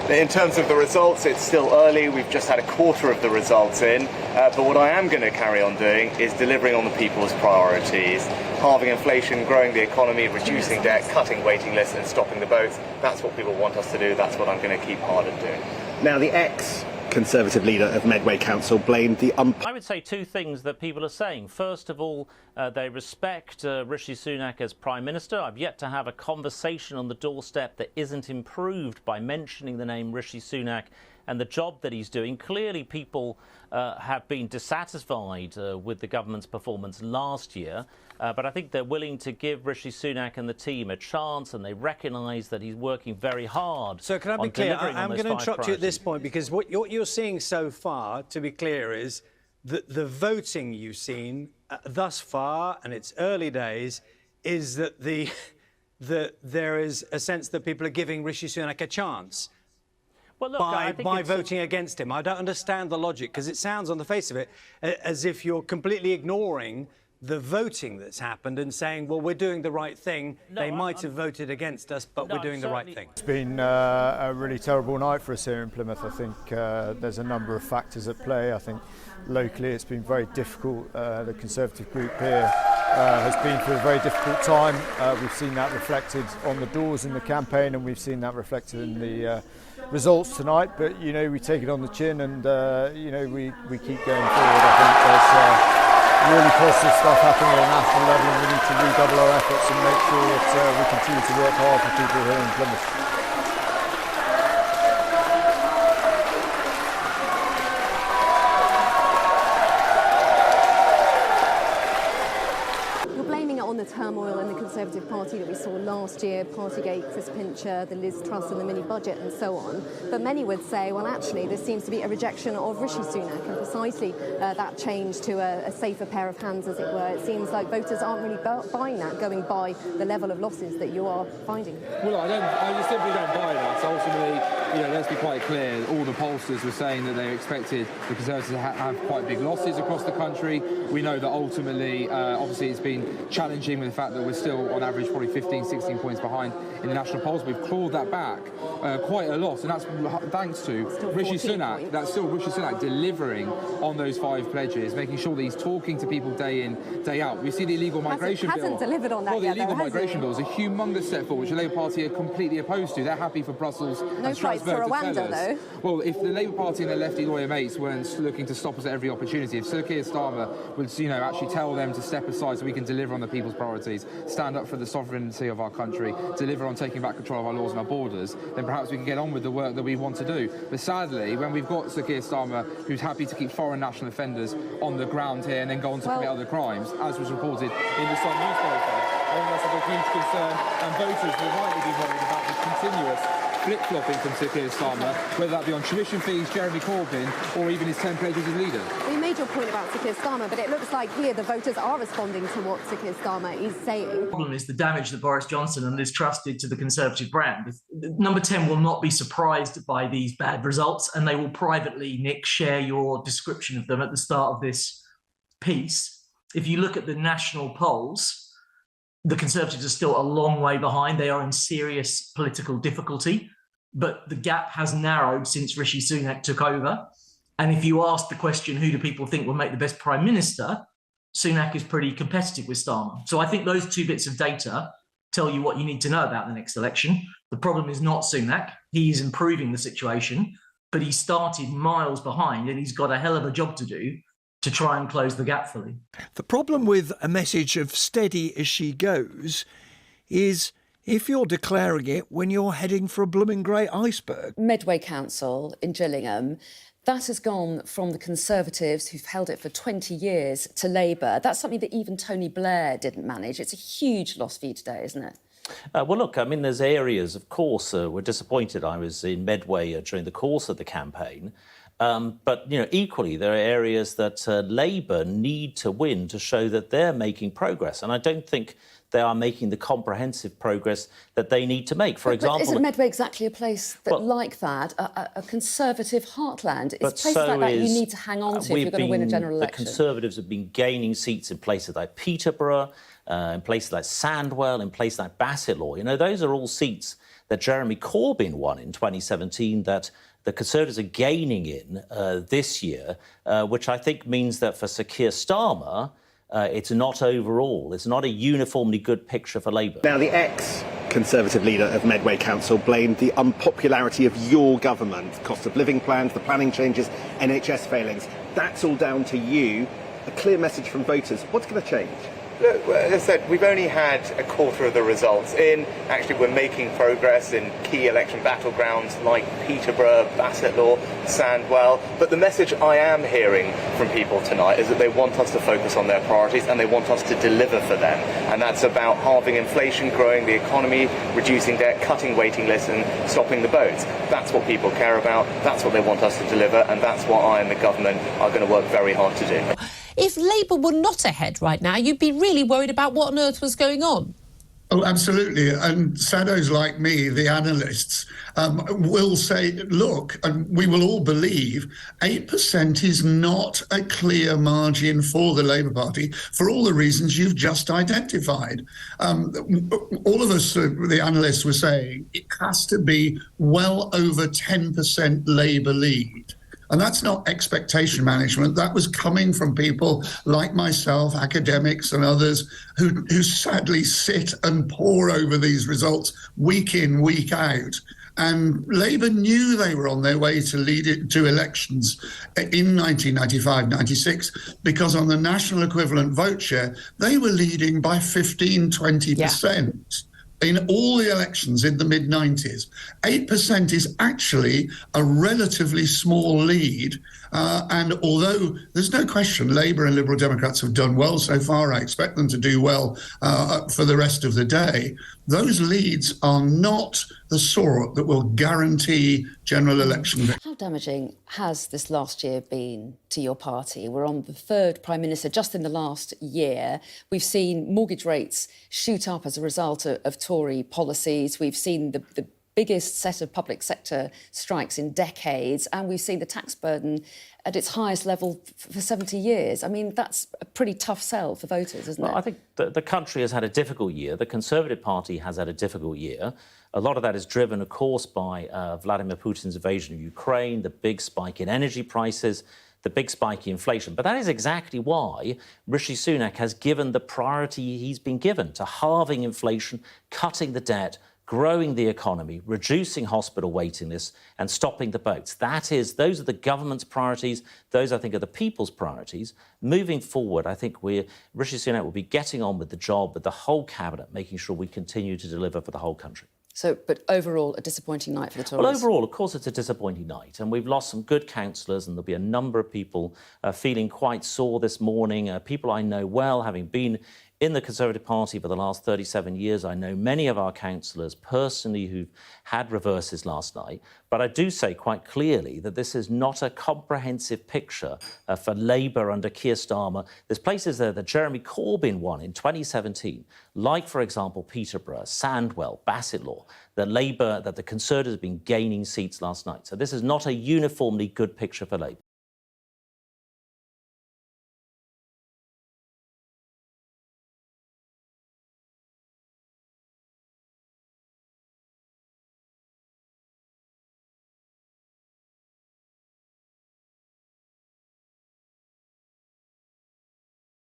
In terms of the results, it's still early. We've just had a quarter of the results in. But what I am going to carry on doing is delivering on the people's priorities. Halving inflation, growing the economy, reducing debt, cutting waiting lists and stopping the votes. That's what people want us to do. That's what I'm going to keep hard at doing. Now, the ex-Conservative leader of Medway Council blamed the I would say two things that people are saying. First of all, they respect Rishi Sunak as Prime Minister. I've yet to have a conversation on the doorstep that isn't improved by mentioning the name Rishi Sunak and the job that he's doing. Clearly, people have been dissatisfied with the government's performance last year. But I think they're willing to give Rishi Sunak and the team a chance, and they recognise that he's working very hard. So can I be clear? I'm going to interrupt you at this point, because what you're seeing so far, to be clear, is that the voting you've seen thus far, and it's early days, is that there is a sense that people are giving Rishi Sunak a chance. Well, look, by voting against him. I don't understand the logic, because it sounds on the face of it as if you're completely ignoring the voting that's happened and saying, well, we're doing the right thing. No, they might have voted against us, but we're doing the right thing. It's been a really terrible night for us here in Plymouth. I think there's a number of factors at play. I think locally it's been very difficult. The Conservative group here has been through a very difficult time. We've seen that reflected on the doors in the campaign, and we've seen that reflected in the results tonight. But, you know, we take it on the chin, and, you know, we keep going forward. I think there's really positive stuff happening at a national level, and we need to redouble our efforts and make sure that we continue to work hard for people here in Plymouth. On the turmoil in the Conservative Party that we saw last year, Partygate, Chris Pincher, the Liz Truss and the mini-budget and so on. But many would say, well, actually, there seems to be a rejection of Rishi Sunak and precisely that change to a safer pair of hands, as it were. It seems like voters aren't really buying that, going by the level of losses that you are finding. Well, I just simply don't buy that. So ultimately, you know, let's be quite clear, all the pollsters were saying that they expected the Conservatives to have quite big losses across the country. We know that ultimately, obviously, it's been challenging with the fact that we're still on average probably 15, 16 points behind in the national polls. We've clawed that back quite a lot, and that's thanks to Rishi Sunak. That's still Rishi Sunak delivering on those 5 pledges, making sure that he's talking to people day in, day out. We see the illegal migration bill. Hasn't delivered on that well, yet, the illegal though, migration bill is a humongous step forward, which the Labour Party are completely opposed to. They're happy for Brussels and Strasbourg to tell us. Though. Well, if the Labour Party and their lefty lawyer mates weren't looking to stop us at every opportunity, if Sir Keir Starmer would, you know, actually tell them to step aside so we can deliver on the people's priorities, stand up for the sovereignty of our country, deliver on taking back control of our laws and our borders, then perhaps we can get on with the work that we want to do. But sadly, when we've got Sir Keir Starmer, who's happy to keep foreign national offenders on the ground here and then go on to commit other crimes, as was reported in the Sun newspaper, I think that's a huge concern, and voters will rightly be worried about the continuous flip-flopping from Sir Keir Starmer, whether that be on tuition fees, Jeremy Corbyn, or even his 10 pledges as leader. You made your point about Sir Keir Starmer, but it looks like here the voters are responding to what Sir Keir Starmer is saying. The problem is the damage that Boris Johnson and Liz Truss did to the Conservative brand. Number 10 will not be surprised by these bad results, and they will privately, Nick, share your description of them at the start of this piece. If you look at the national polls, the Conservatives are still a long way behind. They are in serious political difficulty, but the gap has narrowed since Rishi Sunak took over. And if you ask the question, who do people think will make the best Prime Minister, Sunak is pretty competitive with Starmer. So I think those 2 bits of data tell you what you need to know about the next election. The problem is not Sunak. He is improving the situation, but he started miles behind, and he's got a hell of a job to do to try and close the gap fully. The problem with a message of steady as she goes is if you're declaring it when you're heading for a blooming great iceberg. Medway Council in Gillingham, that has gone from the Conservatives, who've held it for 20 years, to Labour. That's something that even Tony Blair didn't manage. It's a huge loss for you today, isn't it? Well, look, I mean, there's areas, of course, we're disappointed. I was in Medway during the course of the campaign. But, you know, equally, there are areas that Labour need to win to show that they're making progress. And I don't think they are making the comprehensive progress that they need to make. For example... But isn't Medway exactly a place that, like that, a Conservative heartland? It's places like that you need to hang on to if you're going to win a general election. The Conservatives have been gaining seats in places like Peterborough, in places like Sandwell, in places like Bassetlaw. You know, those are all seats that Jeremy Corbyn won in 2017 that the Conservatives are gaining in this year, which I think means that for Sir Keir Starmer, it's not overall. It's not a uniformly good picture for Labour. Now, the ex-Conservative leader of Medway Council blamed the unpopularity of your government, cost of living plans, the planning changes, NHS failings. That's all down to you. A clear message from voters. What's going to change? Look, as I said, we've only had a quarter of the results in. Actually, we're making progress in key election battlegrounds like Peterborough, Bassetlaw, Sandwell. But the message I am hearing from people tonight is that they want us to focus on their priorities and they want us to deliver for them. And that's about halving inflation, growing the economy, reducing debt, cutting waiting lists and stopping the boats. That's what people care about. That's what they want us to deliver. And that's what I and the government are going to work very hard to do. If Labour were not ahead right now, you'd be really worried about what on earth was going on. Oh, absolutely. And saddos like me, the analysts, will say, look, and we will all believe 8% is not a clear margin for the Labour Party for all the reasons you've just identified. All of us, the analysts, were saying it has to be well over 10% Labour lead. And that's not expectation management. That was coming from people like myself, academics and others who sadly sit and pore over these results week in, week out. And Labour knew they were on their way to lead it to elections in 1995-96 because on the national equivalent vote share, they were leading by 15-20%. In all the elections in the mid-90s. 8% is actually a relatively small lead. And although there's no question Labour and Liberal Democrats have done well so far, I expect them to do well for the rest of the day, those leads are not the sort that will guarantee general election victory. How damaging has this last year been to your party? We're on the third Prime Minister just in the last year. We've seen mortgage rates shoot up as a result of Tory policies. We've seen the biggest set of public sector strikes in decades, and we've seen the tax burden at its highest level for 70 years. I mean, that's a pretty tough sell for voters, isn't it? I think the country has had a difficult year. The Conservative Party has had a difficult year. A lot of that is driven, of course, by Vladimir Putin's invasion of Ukraine, the big spike in energy prices, the big spike in inflation. But that is exactly why Rishi Sunak has given the priority he's been given to halving inflation, cutting the debt, growing the economy, reducing hospital waiting lists and stopping the boats. Those are the government's priorities. Those, I think, are the people's priorities. Moving forward, I think Rishi Sunak will be getting on with the job with the whole cabinet, making sure we continue to deliver for the whole country. So, but overall, a disappointing night for the Tories? Well, overall, of course, it's a disappointing night. And we've lost some good councillors, and there'll be a number of people feeling quite sore this morning. People I know well, having been in the Conservative Party for the last 37 years. I know many of our councillors personally who've had reverses last night. But I do say quite clearly that this is not a comprehensive picture for Labour under Keir Starmer. There's places there that Jeremy Corbyn won in 2017, like, for example, Peterborough, Sandwell, Bassetlaw, that the Conservatives have been gaining seats last night. So this is not a uniformly good picture for Labour.